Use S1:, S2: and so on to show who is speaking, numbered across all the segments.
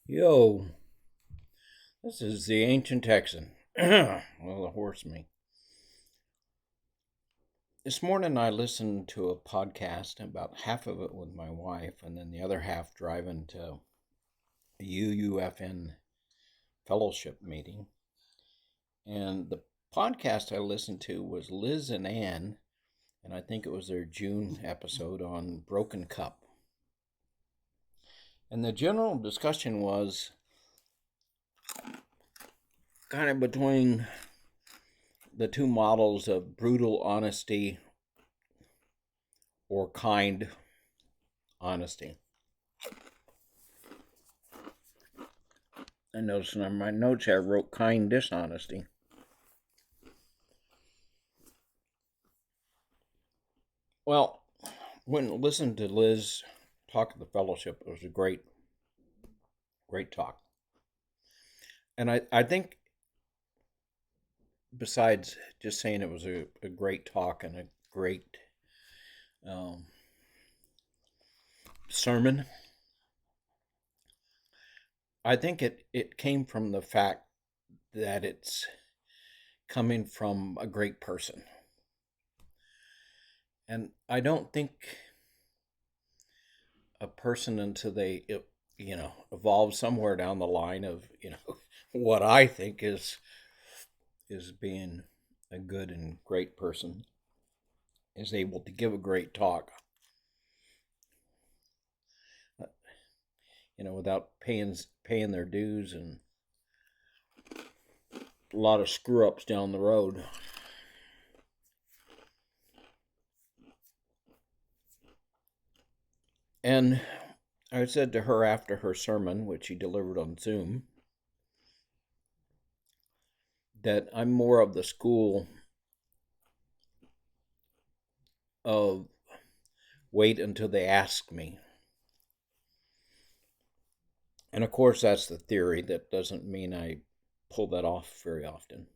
S1: Yo, this is the ancient Texan. Well, the horse me. This morning I listened to a podcast, about half of it with my wife, and then the other half driving to a UUFN fellowship meeting. And the podcast I listened to was Liz and Ann, and I think it was their June episode on Broken Cup. And the general discussion was kind of between the two models of brutal honesty or kind honesty. I noticed in my notes I wrote kind dishonesty. Well, when listening to Liz talk at the fellowship, it was a great talk. And I think besides just saying it was a great talk and a great sermon, I think it came from the fact that it's coming from a great person. And I don't think a person until they evolve somewhere down the line of what I think is being a good and great person is able to give a great talk, without paying their dues and a lot of screw ups down the road. And I said to her after her sermon, which she delivered on Zoom, that I'm more of the school of wait until they ask me. And of course, that's the theory. That doesn't mean I pull that off very often.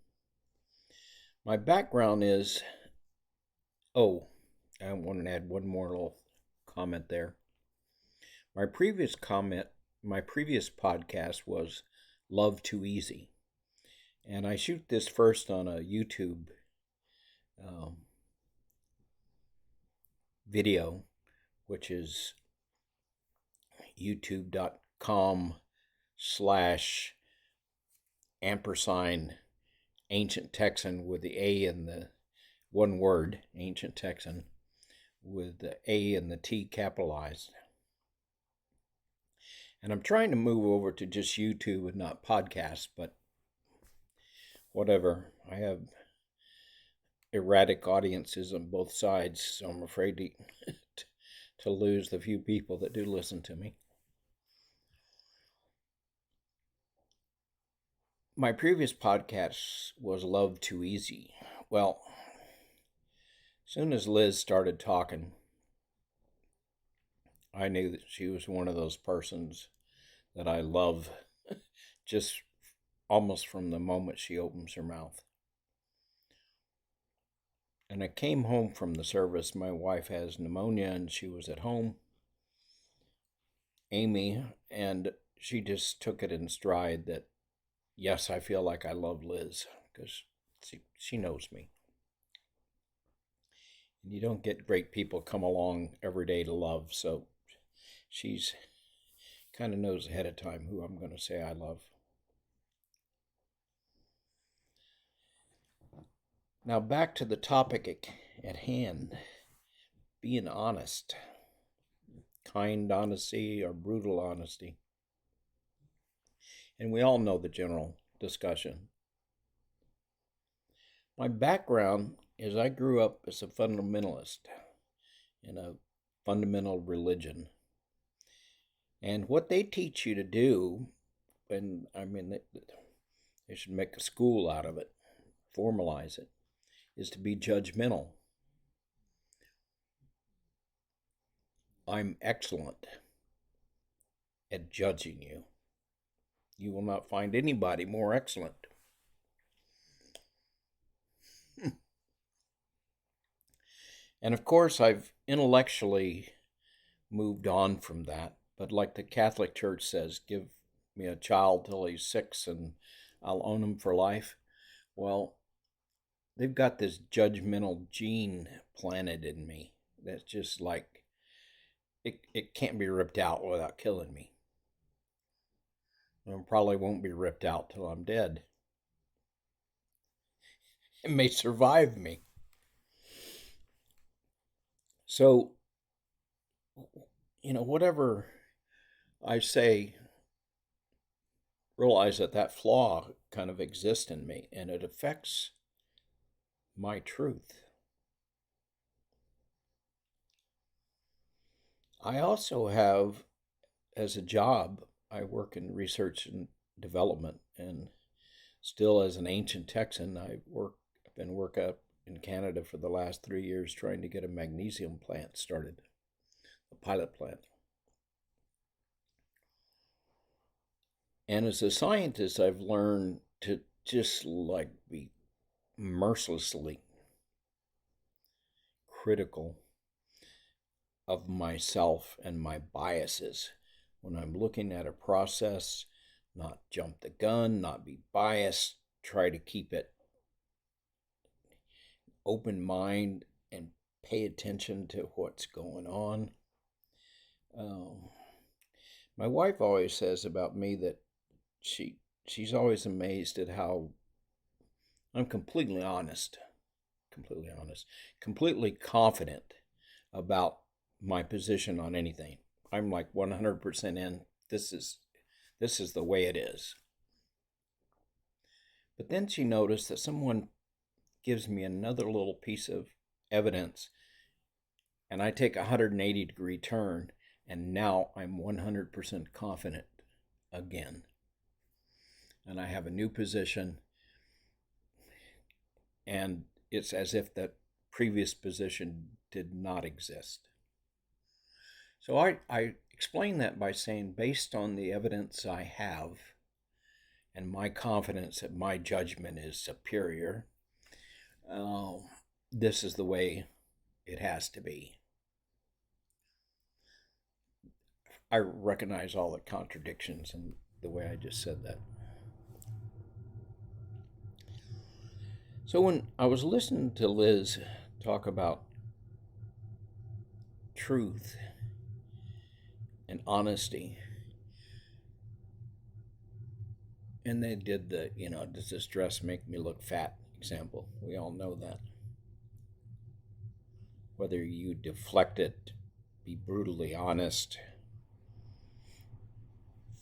S1: My background is, I want to add one more little comment there. My previous podcast was Love Too Easy. And I shoot this first on a YouTube video, which is youtube.com/ampersand Ancient Texan with the A and the one word, Ancient Texan, with the A and the T capitalized. And I'm trying to move over to just YouTube and not podcasts, but whatever. I have erratic audiences on both sides, so I'm afraid to lose the few people that do listen to me. My previous podcast was Love Too Easy. Well, as soon as Liz started talking, I knew that she was one of those persons that I love just almost from the moment she opens her mouth. And I came home from the service. My wife has pneumonia and she was at home, Amy, and she just took it in stride that, yes, I feel like I love Liz because she knows me. And you don't get great people come along every day to love, so she's kind of knows ahead of time who I'm going to say I love. Now, back to the topic at hand, being honest. Kind honesty or brutal honesty. And we all know the general discussion. My background is I grew up as a fundamentalist in a fundamental religion. And what they teach you to do, and I mean, they should make a school out of it, formalize it, is to be judgmental. I'm excellent at judging you. You will not find anybody more excellent. And of course, I've intellectually moved on from that. But like the Catholic Church says, give me a child till he's 6 and I'll own him for life. Well, they've got this judgmental gene planted in me that's just like, it can't be ripped out without killing me. And probably won't be ripped out till I'm dead. It may survive me. So, whatever I say, realize that flaw kind of exists in me and it affects my truth. I also have, as a job, I work in research and development, and still as an ancient Texan, I've been working up in Canada for the last 3 years trying to get a magnesium plant started, a pilot plant. And as a scientist, I've learned to just like be mercilessly critical of myself and my biases when I'm looking at a process, not jump the gun, not be biased, try to keep it open mind and pay attention to what's going on. My wife always says about me that she's always amazed at how I'm completely honest, completely confident about my position on anything. I'm like 100% in. This is the way it is. But then she noticed that someone gives me another little piece of evidence, and I take a 180-degree turn, and now I'm 100% confident again. And I have a new position, and it's as if that previous position did not exist. So I explain that by saying, based on the evidence I have and my confidence that my judgment is superior, this is the way it has to be. I recognize all the contradictions in the way I just said that. So when I was listening to Liz talk about truth and honesty, and they did the, does this dress make me look fat example. We all know that. Whether you deflect it, be brutally honest,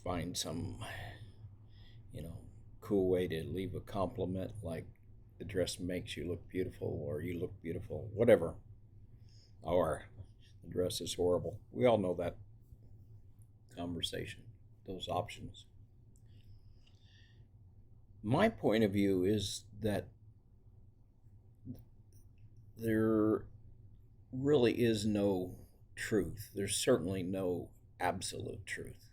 S1: find some, cool way to leave a compliment like the dress makes you look beautiful or you look beautiful, whatever. Or the dress is horrible. We all know that conversation, those options. My point of view is that there really is no truth. There's certainly no absolute truth.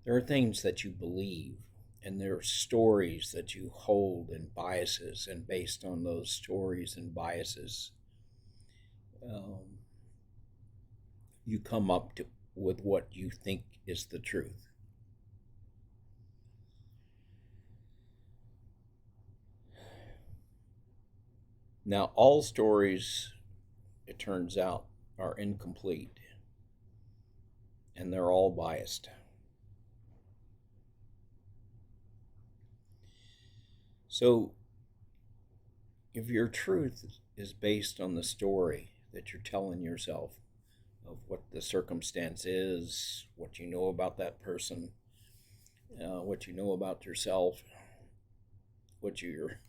S1: There are things that you believe, and there are stories that you hold and biases, and based on those stories and biases, you come up with what you think is the truth. Now, all stories, it turns out, are incomplete and they're all biased. So, if your truth is based on the story that you're telling yourself of what the circumstance is, what you know about that person, what you know about yourself, what you're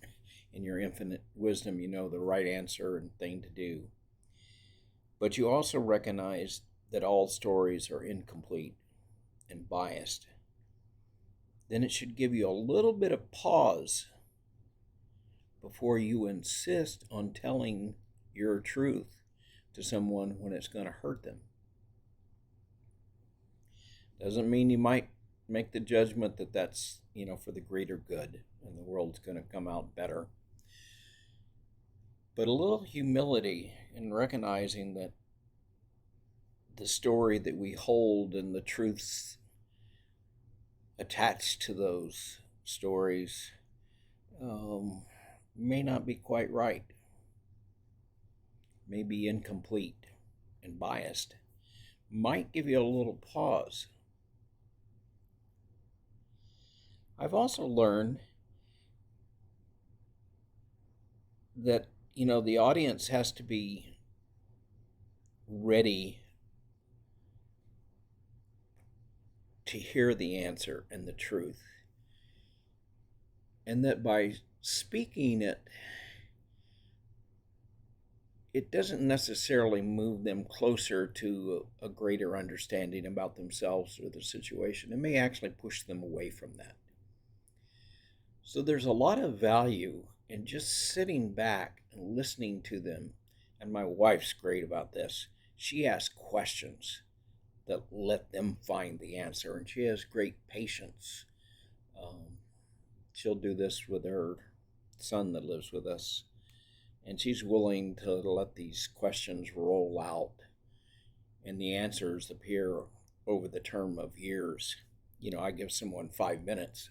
S1: in your infinite wisdom, you know the right answer and thing to do. But you also recognize that all stories are incomplete and biased. Then it should give you a little bit of pause before you insist on telling your truth to someone when it's going to hurt them. Doesn't mean you might make the judgment that that's, for the greater good and the world's going to come out better. But a little humility in recognizing that the story that we hold and the truths attached to those stories may not be quite right, may be incomplete and biased, might give you a little pause. I've also learned that, the audience has to be ready to hear the answer and the truth. And that by speaking it, it doesn't necessarily move them closer to a greater understanding about themselves or the situation. It may actually push them away from that. So there's a lot of value in just sitting back and listening to them. And my wife's great about this. She asks questions that let them find the answer, and she has great patience. She'll do this with her son that lives with us, and she's willing to let these questions roll out and the answers appear over the term of years. I give someone 5 minutes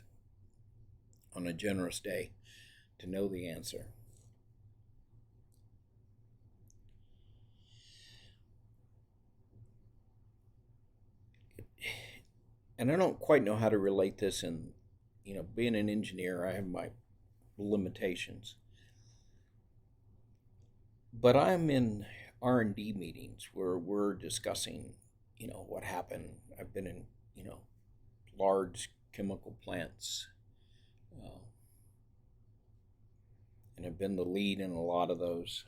S1: on a generous day to know the answer. And I don't quite know how to relate this in, being an engineer, I have my limitations. But I'm in R&D meetings where we're discussing, what happened. I've been in, large chemical plants, and I've been the lead in a lot of those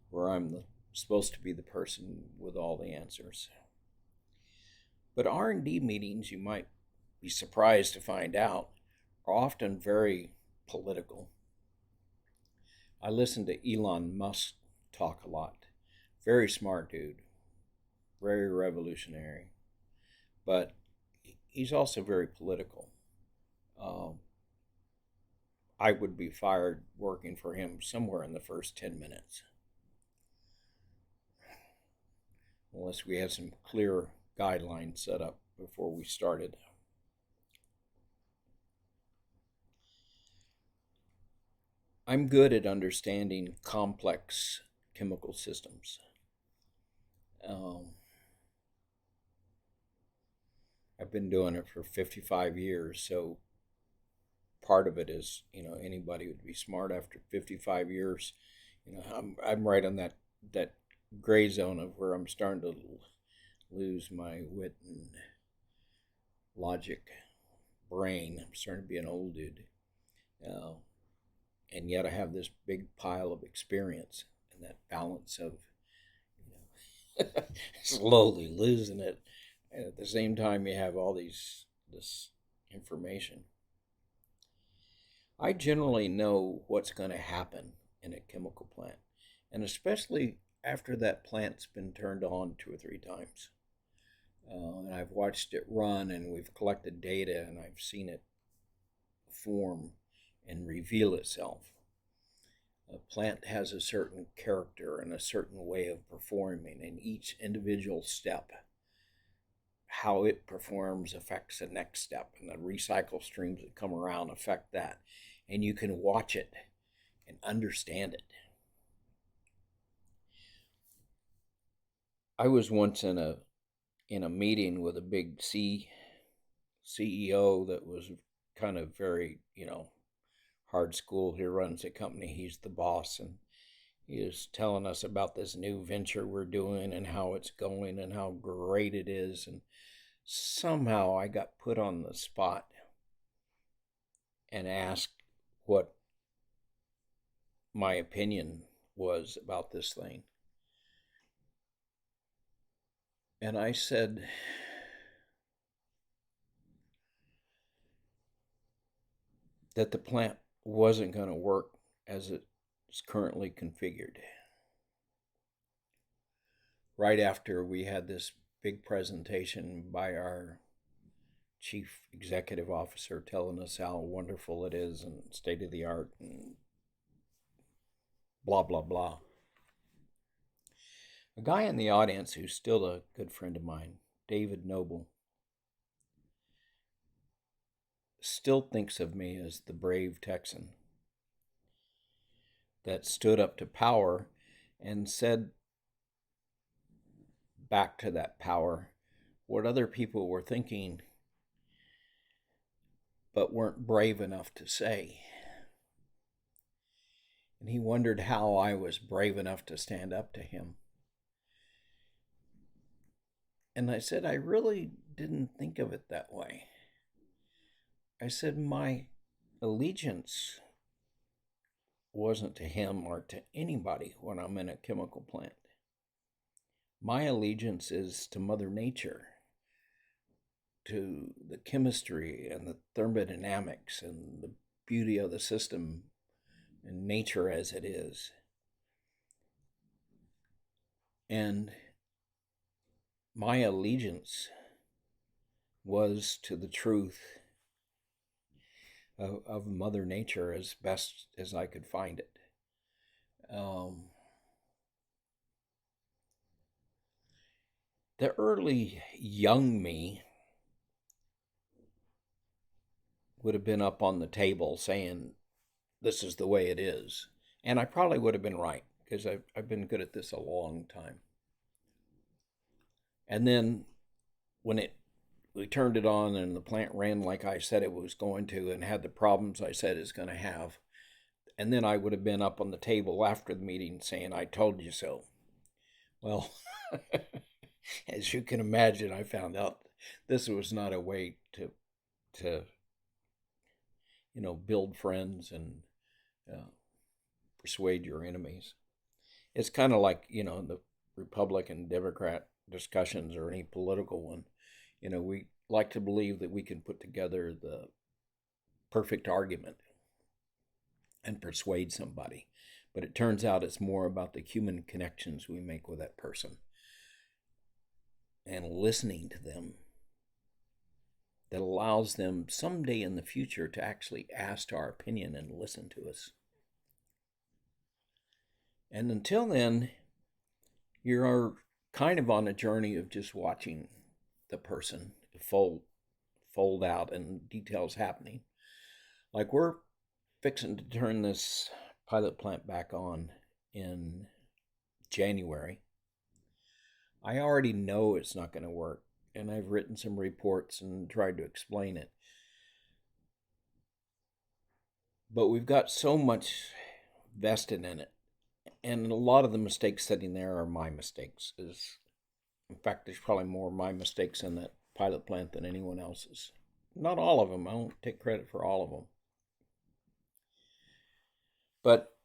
S1: where I'm supposed to be the person with all the answers. But R&D meetings, you might be surprised to find out, are often very political. I listen to Elon Musk talk a lot. Very smart dude, very revolutionary, but he's also very political. I would be fired working for him somewhere in the first 10 minutes, unless we had some clear guidelines set up before we started. I'm good at understanding complex chemical systems. I've been doing it for 55 years, so part of it is, anybody would be smart after 55 years. I'm right on that gray zone of where I'm starting to lose my wit and logic brain. I'm starting to be an old dude. And yet I have this big pile of experience and that balance of, slowly losing it. And at the same time, you have all this information. I generally know what's going to happen in a chemical plant, and especially after that plant's been turned on 2 or 3 times. And I've watched it run, and we've collected data, and I've seen it form and reveal itself. A plant has a certain character and a certain way of performing, and each individual step, how it performs affects the next step, and the recycle streams that come around affect that. And you can watch it and understand it. I was once in in a meeting with a big CEO that was kind of very, hard school. He runs a company, he's the boss, and he is telling us about this new venture we're doing and how it's going and how great it is. And somehow I got put on the spot and asked what my opinion was about this thing. And I said, that the plant wasn't going to work as it's currently configured. Right after we had this big presentation by our chief executive officer telling us how wonderful it is and state of the art and blah, blah, blah. A guy in the audience who's still a good friend of mine, David Noble, still thinks of me as the brave Texan that stood up to power and said back to that power what other people were thinking but weren't brave enough to say. And he wondered how I was brave enough to stand up to him. And I said, I really didn't think of it that way. I said, my allegiance wasn't to him or to anybody when I'm in a chemical plant. My allegiance is to Mother Nature, to the chemistry and the thermodynamics and the beauty of the system and nature as it is. And my allegiance was to the truth of Mother Nature as best as I could find it. The early young me would have been up on the table saying, this is the way it is. And I probably would have been right, because I've been good at this a long time. And then when we turned it on and the plant ran like I said it was going to and had the problems I said it's going to have, and then I would have been up on the table after the meeting saying, I told you so. Well, as you can imagine, I found out this was not a way to build friends and persuade your enemies. It's kind of like, the Republican Democrat discussions or any political one. We like to believe that we can put together the perfect argument and persuade somebody. But it turns out it's more about the human connections we make with that person and listening to them that allows them someday in the future to actually ask our opinion and listen to us. And until then, you're kind of on a journey of just watching the person fold out and details happening. Like we're fixing to turn this pilot plant back on in January. I already know it's not going to work, and I've written some reports and tried to explain it. But we've got so much vested in it, and a lot of the mistakes sitting there are my mistakes. In fact, there's probably more of my mistakes in that pilot plant than anyone else's. Not all of them. I won't take credit for all of them. But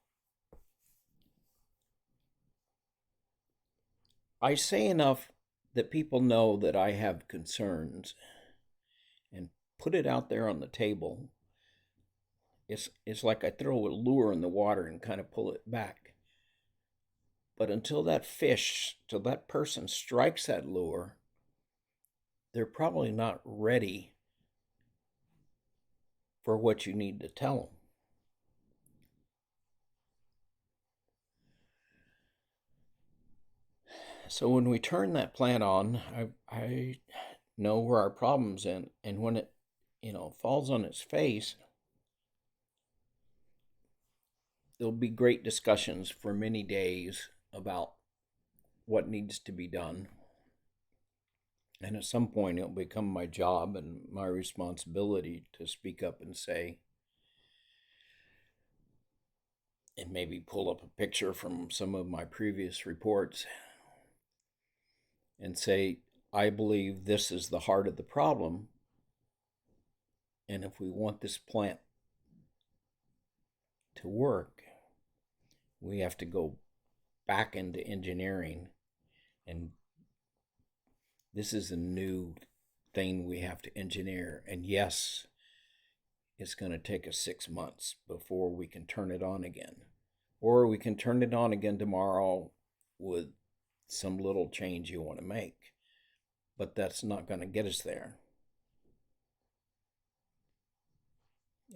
S1: I say enough that people know that I have concerns and put it out there on the table. It's like I throw a lure in the water and kind of pull it back. But until that person strikes that lure, they're probably not ready for what you need to tell them. So when we turn that plant on, I know where our problem's in, and when it, falls on its face, there'll be great discussions for many days about what needs to be done. And at some point, it'll become my job and my responsibility to speak up and say, and maybe pull up a picture from some of my previous reports and say, I believe this is the heart of the problem. And if we want this plant to work, we have to go back into engineering. And this is a new thing we have to engineer. And yes, it's going to take us 6 months before we can turn it on again. Or we can turn it on again tomorrow with some little change you want to make. But that's not going to get us there.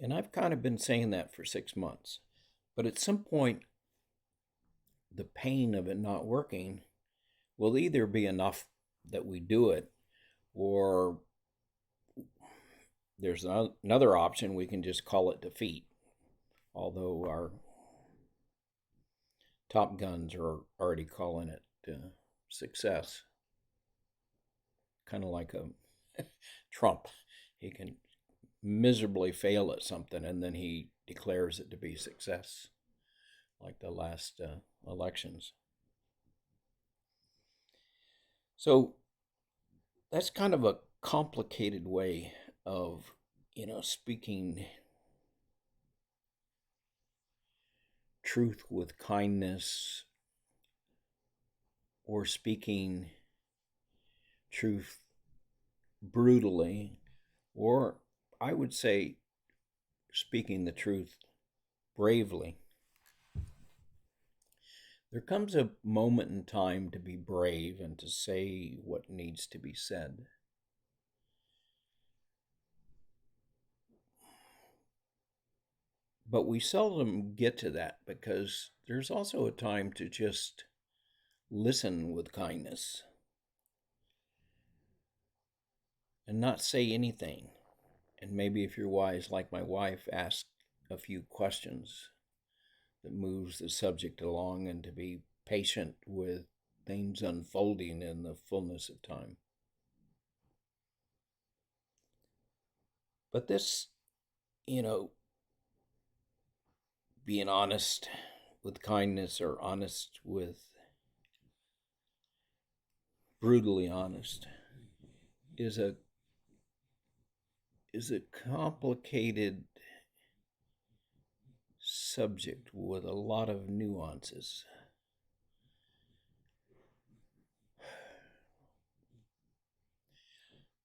S1: And I've kind of been saying that for 6 months. But at some point, the pain of it not working will either be enough that we do it, or there's another option. We can just call it defeat. Although our top guns are already calling it success. Kind of like a Trump. He can miserably fail at something and then he declares it to be success, like the last elections. So that's kind of a complicated way of, speaking truth with kindness, or speaking truth brutally, or I would say speaking the truth bravely. There comes a moment in time to be brave and to say what needs to be said. But we seldom get to that because there's also a time to just listen with kindness and not say anything. And maybe if you're wise, like my wife, ask a few questions that moves the subject along, and to be patient with things unfolding in the fullness of time. But this, being honest with kindness, or honest with brutally honest, is a complicated subject with a lot of nuances.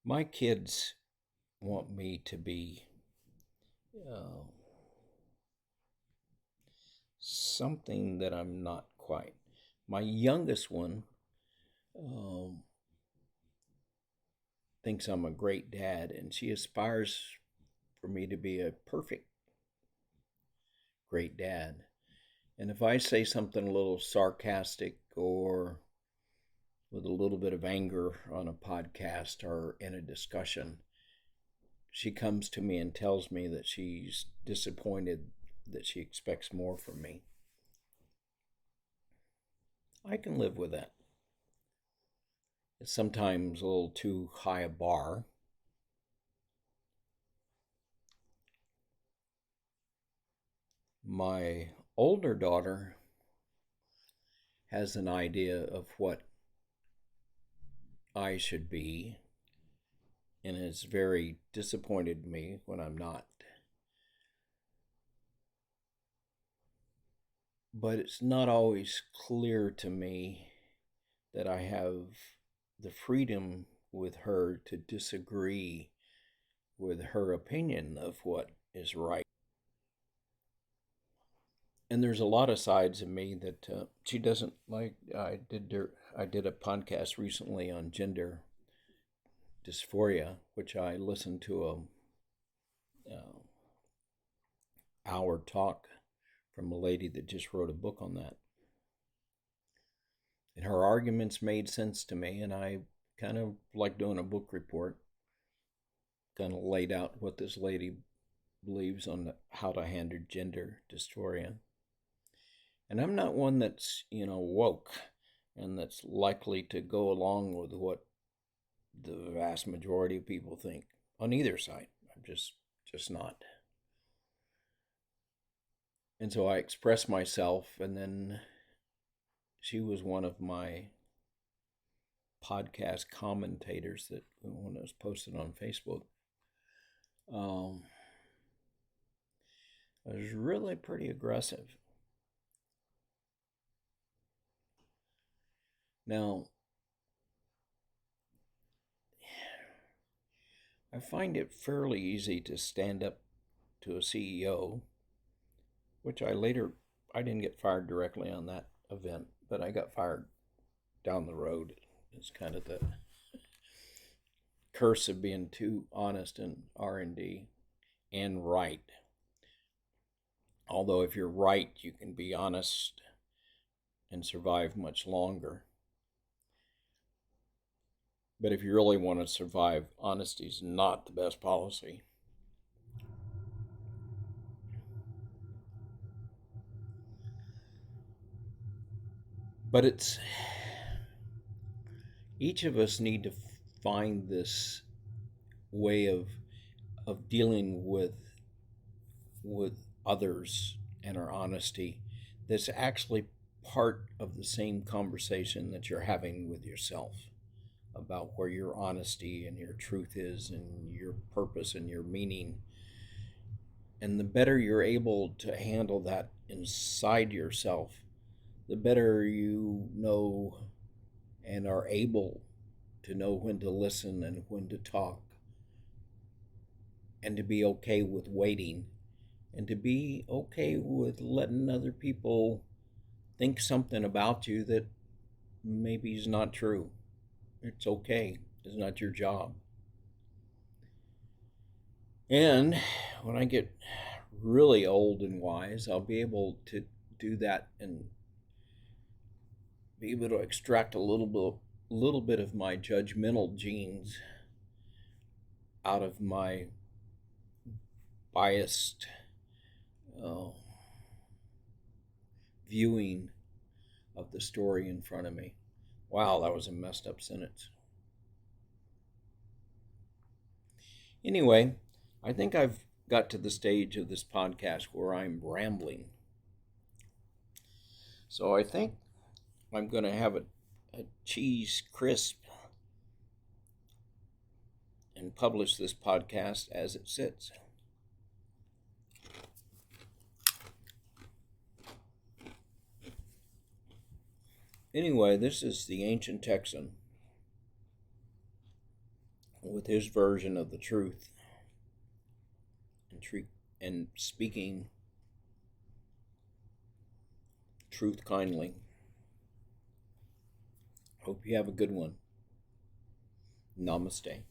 S1: My kids want me to be something that I'm not quite. My youngest one thinks I'm a great dad, and she aspires for me to be a perfect great dad. And if I say something a little sarcastic or with a little bit of anger on a podcast or in a discussion, she comes to me and tells me that she's disappointed, that she expects more from me. I can live with that. It's sometimes a little too high a bar. My older daughter has an idea of what I should be, and has very disappointed me when I'm not. But it's not always clear to me that I have the freedom with her to disagree with her opinion of what is right. And there's a lot of sides of me that she doesn't like. I did a podcast recently on gender dysphoria, which I listened to a hour talk from a lady that just wrote a book on that. And her arguments made sense to me, and I kind of like doing a book report, kind of laid out what this lady believes on how to handle gender dysphoria. And I'm not one that's, woke and that's likely to go along with what the vast majority of people think on either side. I'm just not. And so I expressed myself, and then she was one of my podcast commentators that when it was posted on Facebook. It was really pretty aggressive. Now, I find it fairly easy to stand up to a CEO, which I didn't get fired directly on that event, but I got fired down the road. It's kind of the curse of being too honest in R&D and right. Although if you're right, you can be honest and survive much longer. But if you really want to survive, honesty is not the best policy. But each of us need to find this way of dealing with others and our honesty that's actually part of the same conversation that you're having with yourself about where your honesty and your truth is and your purpose and your meaning. And the better you're able to handle that inside yourself, the better you know and are able to know when to listen and when to talk, and to be okay with waiting, and to be okay with letting other people think something about you that maybe is not true. It's okay. It's not your job. And when I get really old and wise, I'll be able to do that and be able to extract a little bit of my judgmental genes out of my biased viewing of the story in front of me. Wow, that was a messed up sentence. Anyway, I think I've got to the stage of this podcast where I'm rambling. So I think I'm going to have a cheese crisp and publish this podcast as it sits. Anyway, this is the ancient Texan with his version of the truth and speaking truth kindly. Hope you have a good one. Namaste.